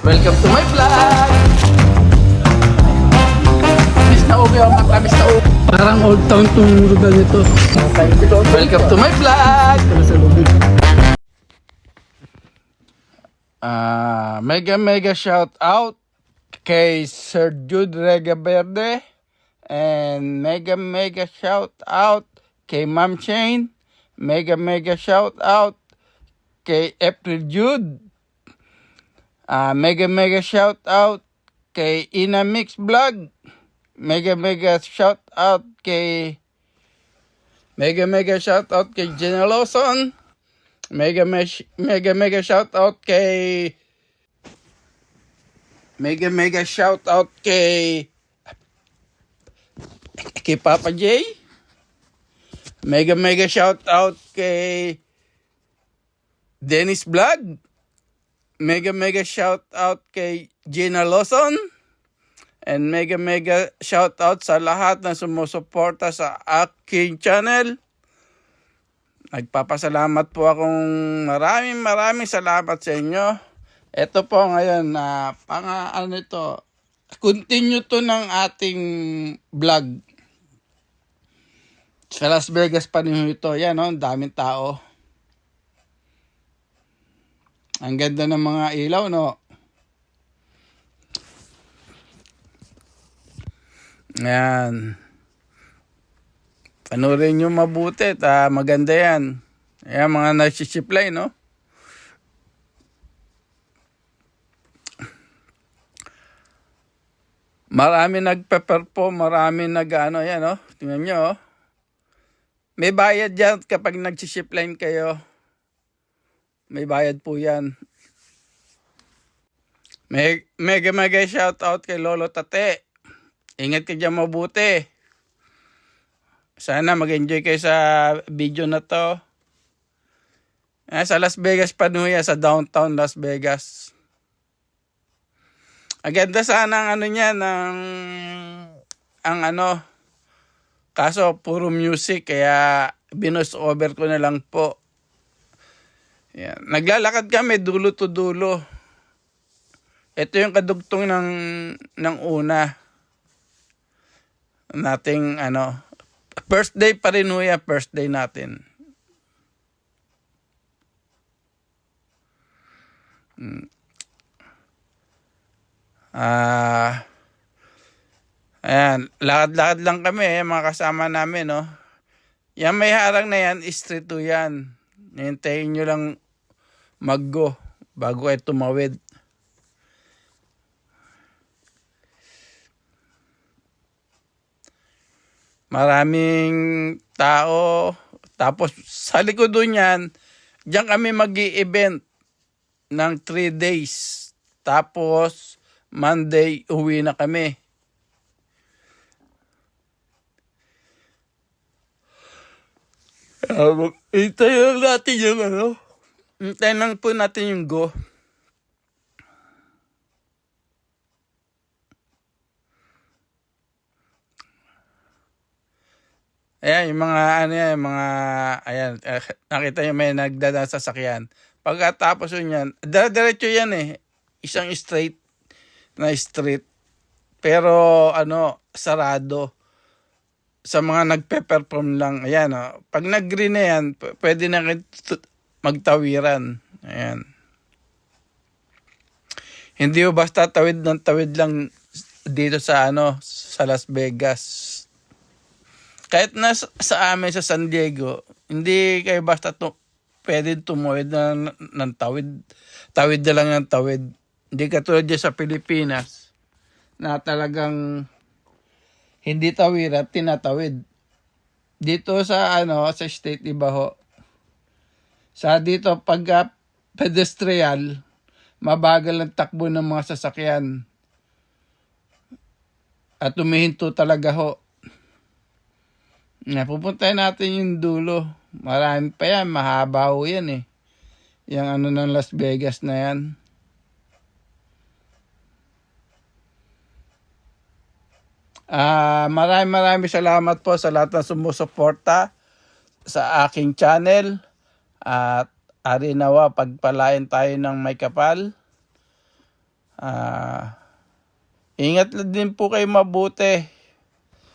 Welcome to my vlog! Miss na ubi ang mata, miss na ubi. Parang old town tong lugar nito. Welcome to my vlog! Mega shout out kay Sir Jude Regaverde and mega shout out kay Ma'am Shane. Mega shout out kay April Jude. Mega shout out kay Ina Mix Vlog. Mega shout out kay shout out kay Jenna Lawson. Mega shout out kay shout out kay Papa J. Mega shout out kay Dennis Vlog. Mega shout out kay Gina Lawson. And mega shout out sa lahat na sumusuporta sa aking channel. Nagpapasalamat po akong maraming salamat sa inyo. Ito po ngayon na continue to ng ating vlog. Sa Las Vegas pa rin ito. Yan o, daming tao. Ang ganda ng mga ilaw, no? Yan. Panurin nyo mabuti. Maganda yan. Ayan, mga nagsisipline, no? Marami nagpe-perform, marami yan, no? Tingnan nyo, oh. May bayad yan kapag nagsisipline kayo. May bayad po yan. Mega shout out kay Lolo Tate. Ingat ka dyan mabuti. Sana mag-enjoy kayo sa video na to. Sa Las Vegas Panuya, sa downtown Las Vegas. Ang ganda sana ang kaso puro music kaya binus over ko na lang po. Yan. Naglalakad kami dulo to dulo. Ito yung kadugtong ng una nating first day pa rin huya, first day natin. Ayan, lakad-lakad lang kami, mga kasama namin, no. Yan may harang na yan, street 2 yan. Hintayin nyo lang mag-go bago ay tumawid. Maraming tao. Tapos sa likod doon yan, diyan kami mag-i-event ng 3 days. Tapos Monday uwi na kami. Hintayin lang natin yung hintayin lang po natin yung go. Ayan, yung mga nakita nyo may nagdadaan sa sasakyan. Pagkatapos yun yan, diretso yan eh. Isang straight na street. Pero sarado. Sa mga nagpe-perform lang. Ayan, pag nag-green na yan, pwede na magtawiran. Ayan. Hindi basta tawid lang dito sa Las Vegas. Kahit na sa amin sa San Diego, hindi kayo basta pwede tumawid ng tawid. Tawid na lang ng tawid. Hindi katulad dyan sa Pilipinas na talagang hindi tawid at tinatawid. Dito sa sa state, iba ho. Sa dito pag pedestrian, mabagal ang takbo ng mga sasakyan. At humihinto talaga ho. Pupuntahin natin yung dulo. Marami pa yan. Mahaba ho yan eh. Yung ng Las Vegas na yan. Maraming salamat po sa lahat ng sumusuporta sa aking channel. At ari nawa pagpalain tayo ng may kapal. Ingat lang din po kayo mabuti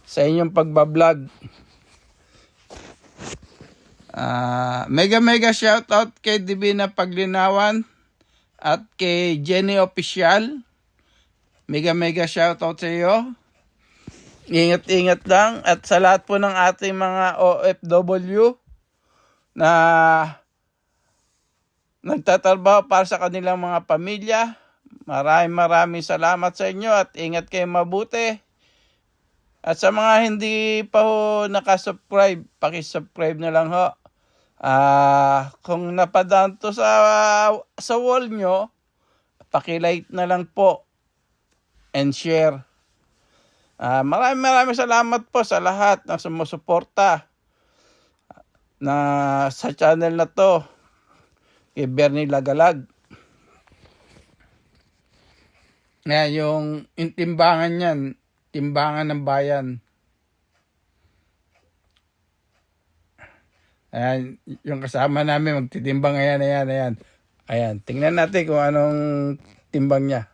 sa inyong pagbablog. Mega shoutout kay Divina Paglinawan at kay Jenny Official. Mega shoutout sa iyo. Ingat lang at sa lahat po ng ating mga OFW na nagtatrabaho para sa kanilang mga pamilya. Maraming salamat sa inyo at ingat kayo mabuti. At sa mga hindi pa ho nakasubscribe, pakisubscribe na lang ho. Kung napadaan to sa wall nyo, pakilike na lang po and share. Maraming salamat po sa lahat na sumusuporta na sa channel na to kay Bernie Lagalag. Yung timbangan yan, timbangan ng bayan. Ayan, yung kasama namin magtitimbang, ayan. Ayan, tingnan natin kung anong timbang niya.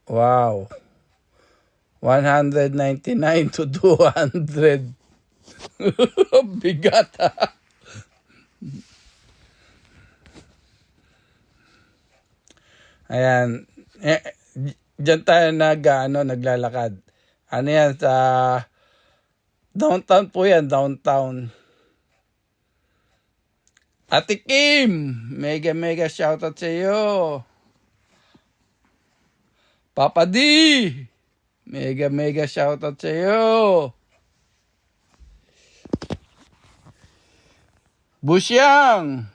Wow. 199 to 200. Bigat ha. Ayan. Diyan tayo naglalakad. Ano yan, sa downtown po yan, downtown. Ate Kim, mega shoutout sa iyo. Papa D, mega shoutout sa iyo. Busyang,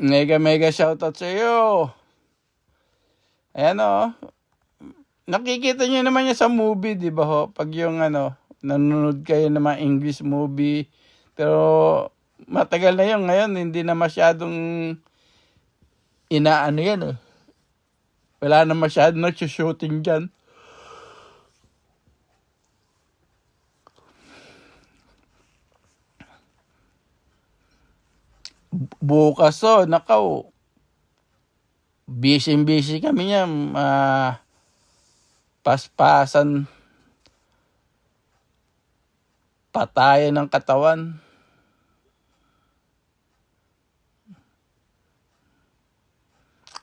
mega shoutout sa iyo. Ayan o. Nakikita niyo naman niya sa movie, di ba ho? Pag yung nanonood kayo ng mga English movie. Pero matagal na yun. Ngayon, hindi na masyadong inaano yan eh. Wala na masyadong nagsushooting dyan. Bukas nakaw. Busy kami niya. Paspasan. Patayan ng katawan.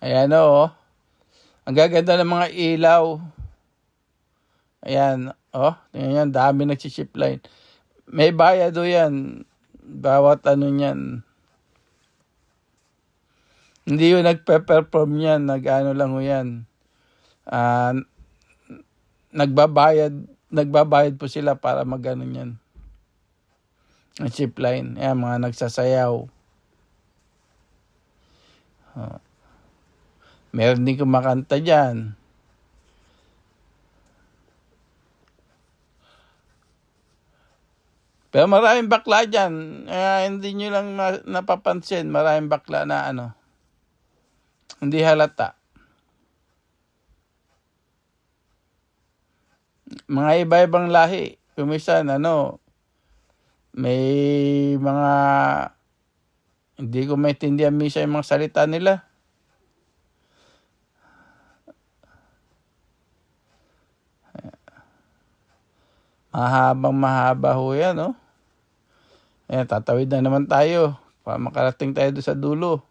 Ayan o. Ang gaganda ng mga ilaw. Ayan. Tingnan yan. Dami nagsiship line. May bayad o yan. Bawat niyan. Hindi yung nagpe-perform yan. Lang o yan. Nagbabayad po sila para magano yan. Ang chip line. Ayan, mga nagsasayaw. Meron din kumakanta dyan. Pero maraming bakla dyan. Hindi nyo lang napapansin. Maraming bakla na hindi halata. Mga iba-ibang lahi. Kumisan, may mga hindi ko maintindihan misa yung mga salita nila. Mahaba ho yan, Ayan, tatawid na naman tayo para makarating tayo doon sa dulo.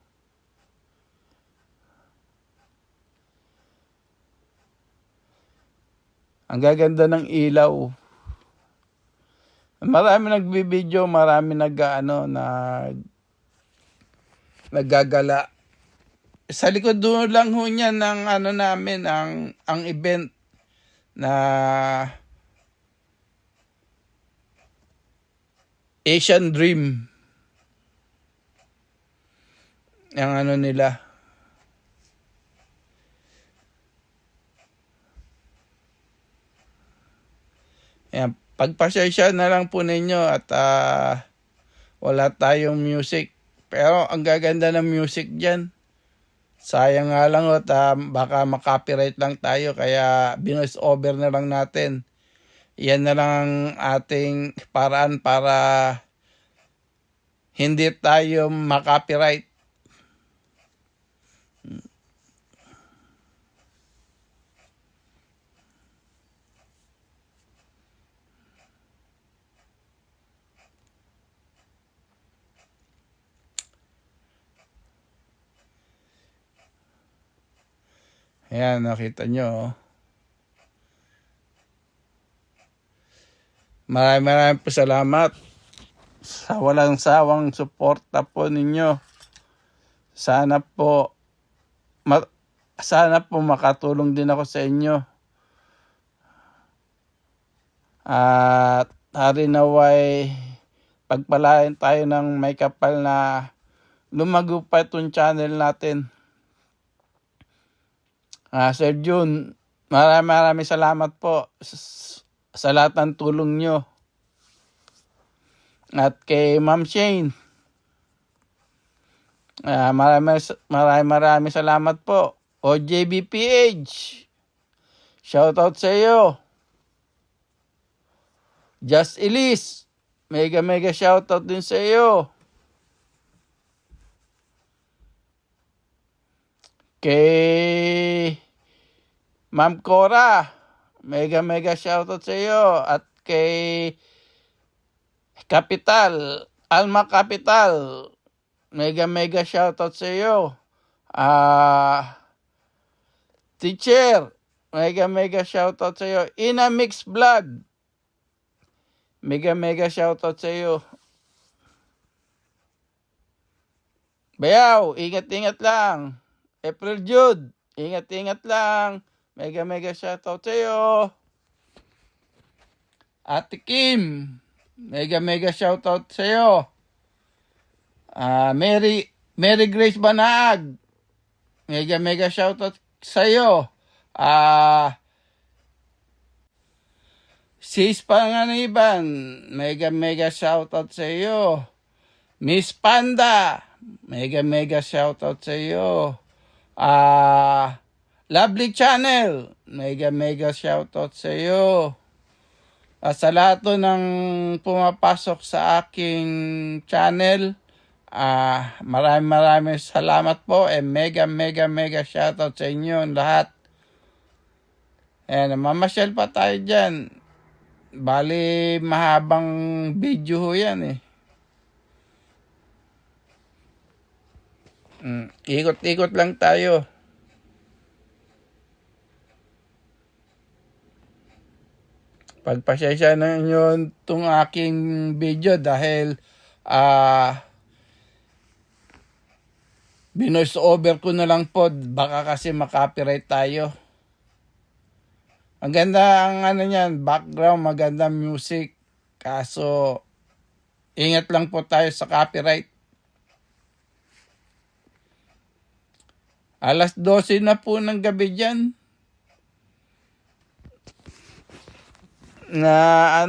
Ang gaganda ng ilaw. Marami nagbibideo, marami naggagala. Sa likod doon lang ho niyan ng namin, ang event na Asian Dream. Ang nila. Ayan, pagpasensya na lang po ninyo at wala tayong music. Pero ang gaganda ng music dyan. Sayang nga lang at baka makopyright lang tayo kaya binos over na lang natin. Yan na lang ang ating paraan para hindi tayo makopyright. Ayan, nakita nyo. Oh. Maraming po salamat sa walang sawang suporta po ninyo. Sana po makatulong din ako sa inyo. At hari naway pagpalain tayo ng may kapal na lumago pa itong channel natin. Sir Jun, maraming salamat po sa lahat ng tulong nyo. At kay Ma'am Shane, maraming salamat po. OJBPH, shoutout sa iyo. Just Elise, mega shoutout din sa iyo. Kay Ma'am Cora, mega shoutout sa iyo. At kay Capital, Alma Capital, mega shoutout sa iyo. Teacher, mega shoutout sa iyo. Ina Mix Vlog, mega shoutout sa iyo. Bayaw, ingat lang. April Jude, ingat lang. Mega shoutout sa iyo. Ate Kim, mega shoutout sa iyo. Mary Grace Banag, mega shoutout sa iyo. Sis Panganiban, mega shoutout sa iyo. Miss Panda, mega shoutout sa iyo. Lovely Channel, mega shoutout sa iyo. Sa lahat ng pumapasok sa aking channel, maraming salamat po. Mega shoutout sa inyo lahat. Mamasyal pa tayo dyan. Bali, mahabang video ho yan eh. Ikot-ikot lang tayo. Pagpasensya na nyo itong aking video dahil binoise over ko na lang po, baka kasi makopyright tayo. Ang ganda ang niyan, background, maganda music. Kaso ingat lang po tayo sa copyright. 12:00 na po ng gabi dyan. Na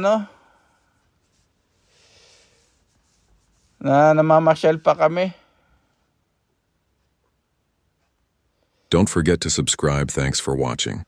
namamasyal pa kami. Don't forget to subscribe. Thanks for watching.